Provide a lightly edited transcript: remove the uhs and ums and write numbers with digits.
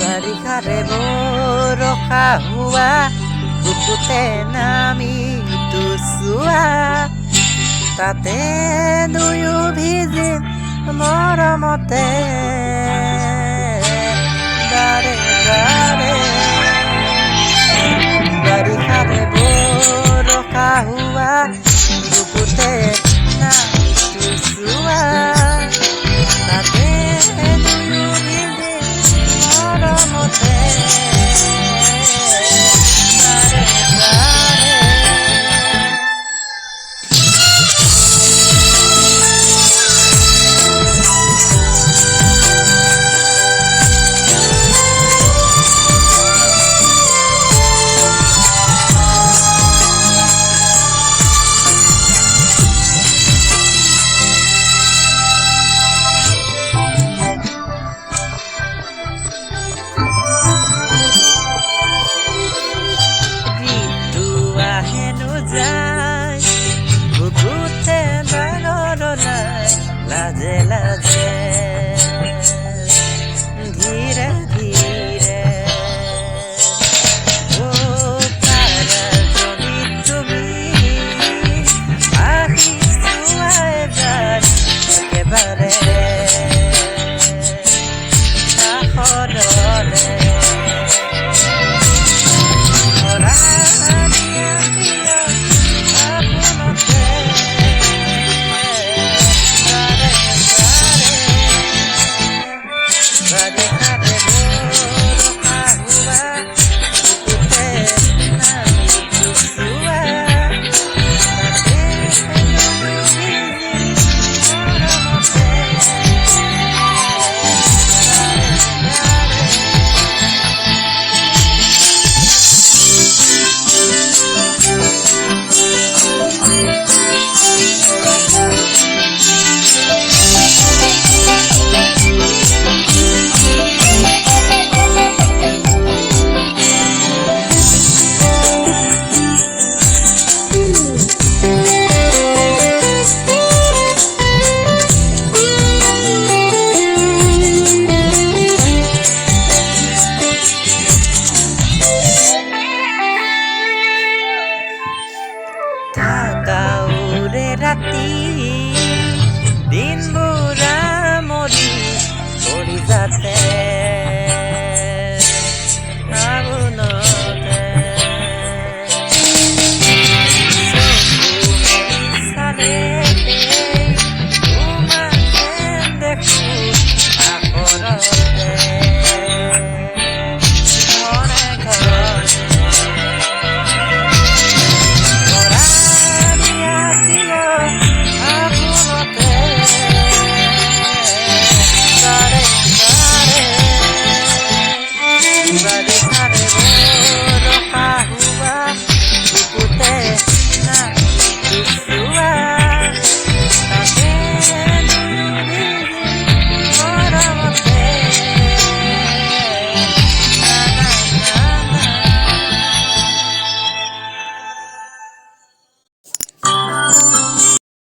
বাৰিষাৰে বৰষা হোৱা বুকুতে নামি চোৱা তাতে দুয়ো ভিজিম মৰমতে বাৰে বাৰে বাৰিষাৰে বৰষা হোৱা বুকুতে নামি চোৱা তাতে দুয়ো ভিজিম মৰমতে বাৰে বাৰে যায় বুকুতে ডাঙৰ নাই লাজে লাজে ধীৰে ধীৰে পাৰা যদি তুমি আহি চোৱাই যায় একেবাৰে কাষৰলে ৰাতি দিনবোৰ আমনি কৰি যাতে